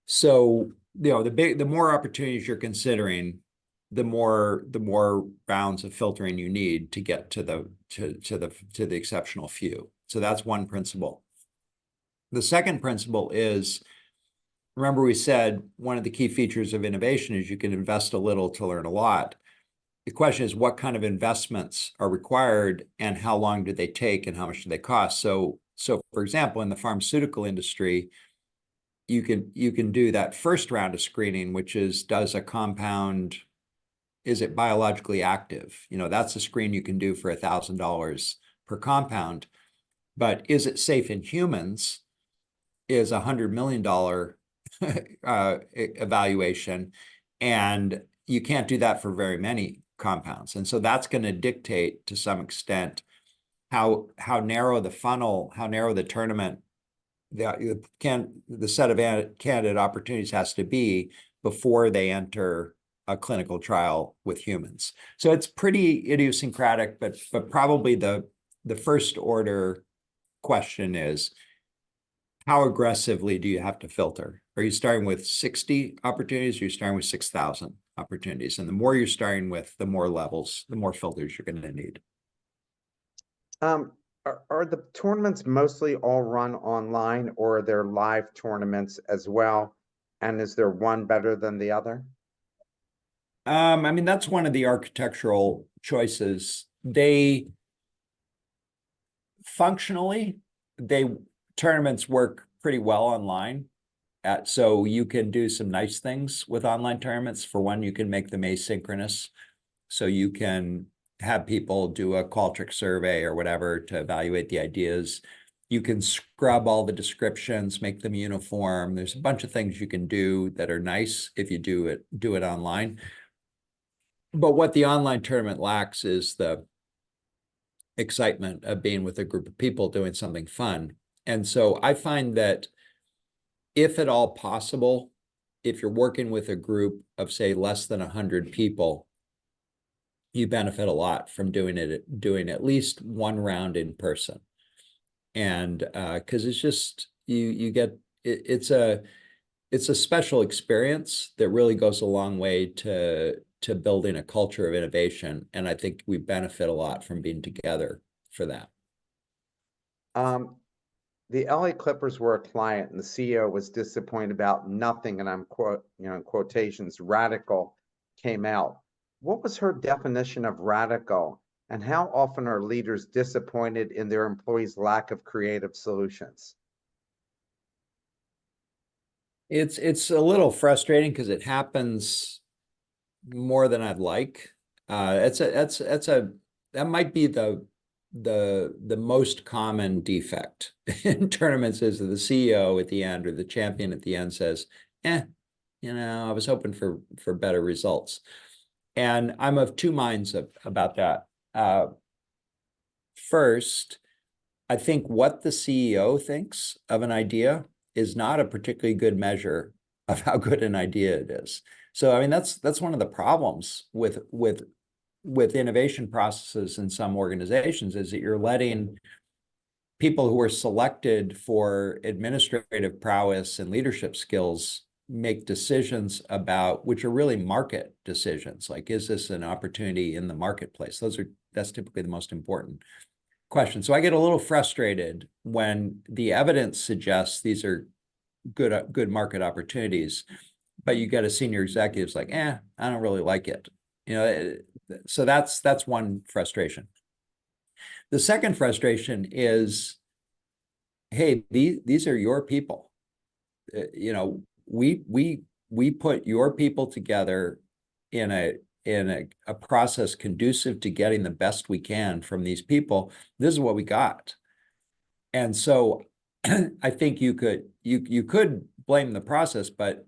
So the more opportunities you're considering, the more rounds of filtering you need to get to the exceptional few. So that's one principle. The second principle is, remember we said one of the key features of innovation is you can invest a little to learn a lot. The question is, what kind of investments are required and how long do they take and how much do they cost? So for example, in the pharmaceutical industry, you can do that first round of screening, which is, does a compound, is it biologically active? That's a screen you can do for $1,000 per compound. But is it safe in humans is $100 million evaluation, and you can't do that for very many compounds. And so that's going to dictate to some extent how narrow the funnel, how narrow the tournament, the set of candidate opportunities has to be before they enter a clinical trial with humans. So it's pretty idiosyncratic, but probably the first order question is, how aggressively do you have to filter? Are you starting with 60 opportunities, or are you starting with 6,000 opportunities? And the more you're starting with, the more levels, the more filters you're going to need. Are the tournaments mostly all run online, or are there live tournaments as well? And is there one better than the other? I mean, that's one of the architectural choices. They functionally, tournaments work pretty well online. So you can do some nice things with online tournaments. For one, you can make them asynchronous. So you can have people do a Qualtrics survey or whatever to evaluate the ideas. You can scrub all the descriptions, make them uniform. There's a bunch of things you can do that are nice if you do it online. But what the online tournament lacks is the excitement of being with a group of people doing something fun. And so I find that, if at all possible, if you're working with a group of, say, less than 100 people, you benefit a lot from doing at least one round in person. And because it's just, you get, it's a special experience that really goes a long way to building a culture of innovation. And I think we benefit a lot from being together for that. The LA Clippers were a client, and the CEO was disappointed about nothing, and I'm in quotations, radical came out. What was her definition of radical, and how often are leaders disappointed in their employees' lack of creative solutions? It's a little frustrating because it happens more than I'd like. That might be the most common defect in tournaments, is that the CEO at the end, or the champion at the end, says, I was hoping for better results. And I'm of two minds about that. First, I think what the CEO thinks of an idea is not a particularly good measure of how good an idea it is. So, I mean, that's one of the problems with innovation processes in some organizations, is that you're letting people who are selected for administrative prowess and leadership skills make decisions about, which are really market decisions. Like, is this an opportunity in the marketplace? That's typically the most important question. So I get a little frustrated when the evidence suggests these are good market opportunities, but you get a senior executive's like, I don't really like it. So that's one frustration. The second frustration is, hey, these are your people. We put your people together in a process conducive to getting the best we can from these people. This is what we got. And so I think you could blame the process, but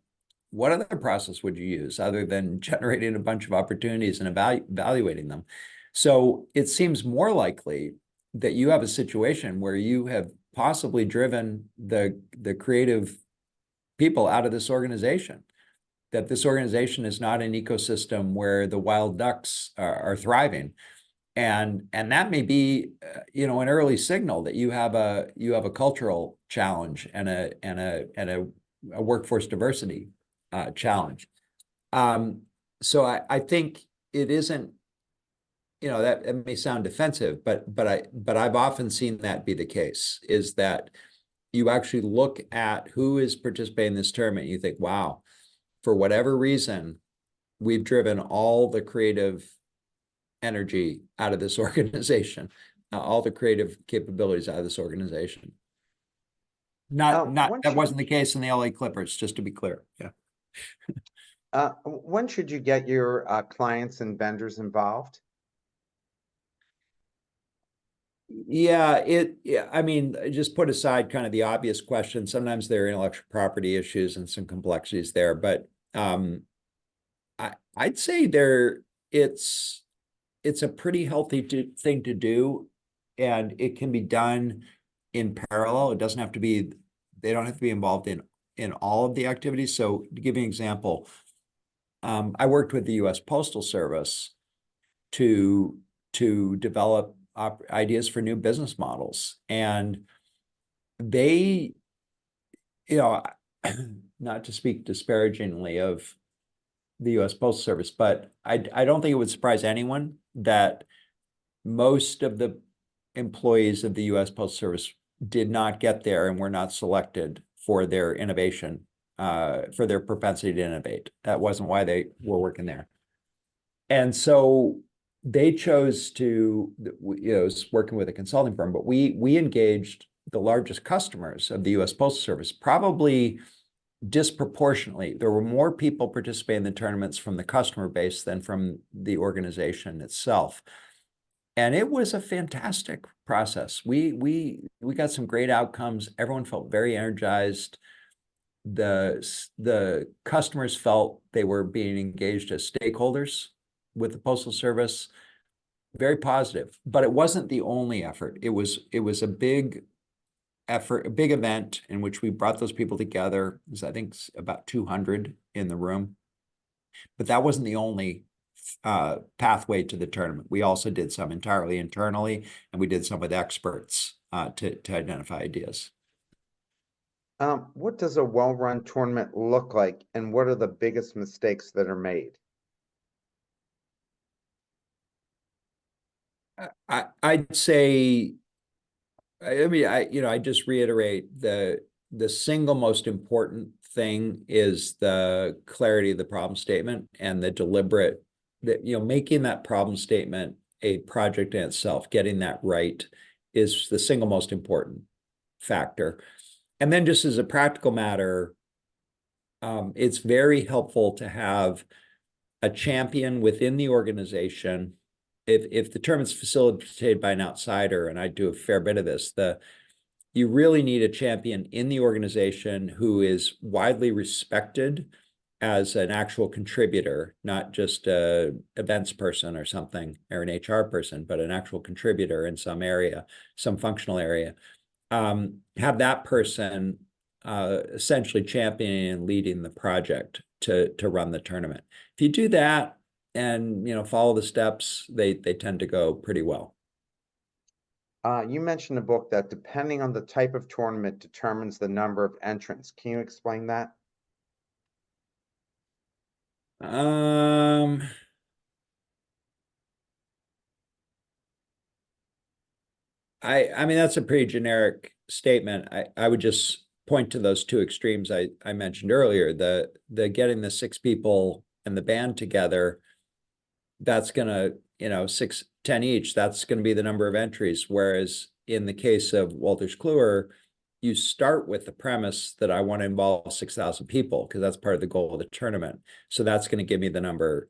what other process would you use other than generating a bunch of opportunities and evaluating them? So it seems more likely that you have a situation where you have possibly driven the creative people out of this organization, that this organization is not an ecosystem where the wild ducks are thriving. And that may be, an early signal that you have a cultural challenge and a workforce diversity challenge. So I think it isn't, that it may sound defensive, but I've often seen that be the case, is that you actually look at who is participating in this tournament. You think, wow, for whatever reason, we've driven all the creative energy out of this organization, all the creative capabilities out of this organization. That wasn't the case in the LA Clippers, just to be clear. Yeah. When should you get your clients and vendors involved? Yeah, I mean, just put aside kind of the obvious questions. Sometimes there are intellectual property issues and some complexities there, but I'd say it's it's a pretty healthy thing to do, and it can be done in parallel. It doesn't have to be, they don't have to be involved in all of the activities. So to give you an example, I worked with the U.S. Postal Service to develop ideas for new business models, and they, you know, not to speak disparagingly of the U.S. Postal Service, but I don't think it would surprise anyone that most of the employees of the U.S. Postal Service did not get there and were not selected for their innovation, for their propensity to innovate. That wasn't why they were working there. And so they chose to, it was working with a consulting firm, but we engaged the largest customers of the U.S. Postal Service, probably disproportionately. There were more people participating in the tournaments from the customer base than from the organization itself. And it was a fantastic process. We got some great outcomes. Everyone felt very energized. The customers felt they were being engaged as stakeholders with the Postal Service. Very positive, but it wasn't the only effort. It was a big effort, a big event in which we brought those people together. There's, I think, about 200 in the room, but that wasn't the only pathway to the tournament. We also did some entirely internally, and we did some with experts to identify ideas. What does a well-run tournament look like, and what are the biggest mistakes that are made? I'd say, I mean, I just reiterate the single most important thing is the clarity of the problem statement and the deliberate, that, making that problem statement a project in itself, getting that right is the single most important factor. And then just as a practical matter, it's very helpful to have a champion within the organization. If the term is facilitated by an outsider, and I do a fair bit of this, you really need a champion in the organization who is widely respected as an actual contributor, not just a events person or something, or an HR person, but an actual contributor in some area, some functional area. Have that person essentially championing and leading the project to run the tournament. If you do that and follow the steps, they tend to go pretty well. You mentioned a book that, depending on the type of tournament, determines the number of entrants. Can you explain that? Um, I mean, that's a pretty generic statement. I would just point to those two extremes I mentioned earlier. The getting the 6 people and the band together, that's gonna, 6, 10 each, that's gonna be the number of entries. Whereas in the case of Wolters Kluwer, you start with the premise that I want to involve 6,000 people because that's part of the goal of the tournament. So that's going to give me the number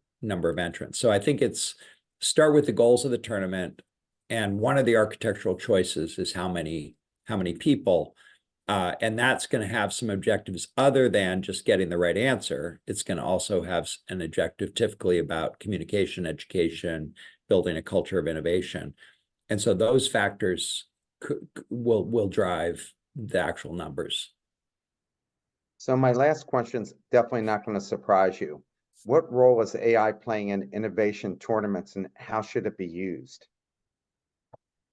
of entrants. So I think it's start with the goals of the tournament, and one of the architectural choices is how many people. And that's going to have some objectives other than just getting the right answer. It's going to also have an objective typically about communication, education, building a culture of innovation. And so those factors will drive the actual numbers. So my last question's definitely not going to surprise you. What role is AI playing in innovation tournaments, and how should it be used?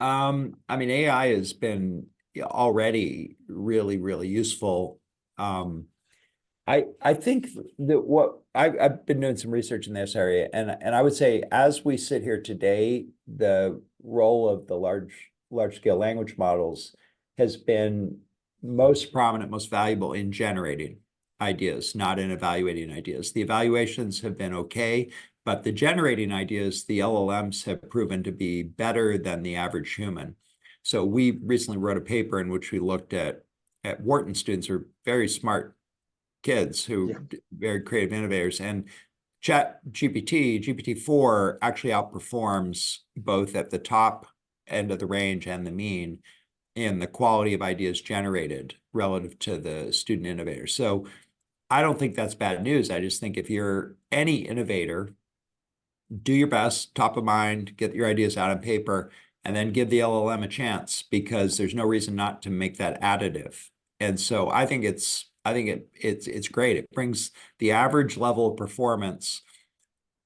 I mean, AI has been already really, really useful. I think that what I've been doing some research in this area, and I would say as we sit here today, the role of the large scale language models has been most prominent, most valuable in generating ideas, not in evaluating ideas. The evaluations have been okay, but the generating ideas, the LLMs have proven to be better than the average human. So we recently wrote a paper in which we looked at Wharton students, who are very smart kids who very creative innovators, and GPT 4 actually outperforms both at the top end of the range and the mean in the quality of ideas generated relative to the student innovators. So I don't think that's bad news. I just think if you're any innovator, do your best, top of mind, get your ideas out on paper, and then give the LLM a chance, because there's no reason not to make that additive. And so I think it's great. It brings the average level of performance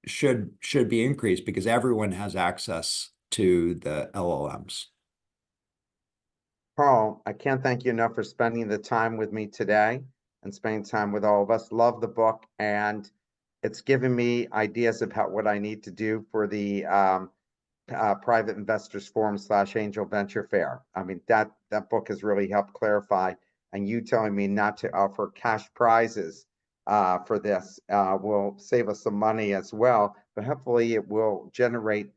should be increased because everyone has access to the LLMs. Carl, I can't thank you enough for spending the time with me today and spending time with all of us. Love the book, and it's given me ideas about what I need to do for the Private Investors Forum / Angel Venture Fair. I mean, that book has really helped clarify, and you telling me not to offer cash prizes for this will save us some money as well, but hopefully it will generate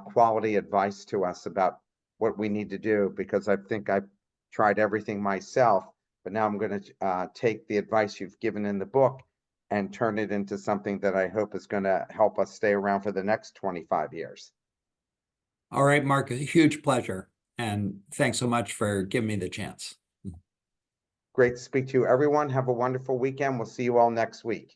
quality advice to us about what we need to do, because I think I've tried everything myself, but now I'm going to take the advice you've given in the book and turn it into something that I hope is going to help us stay around for the next 25 years. All right, Mark, a huge pleasure. And thanks so much for giving me the chance. Great to speak to you, everyone. Have a wonderful weekend. We'll see you all next week.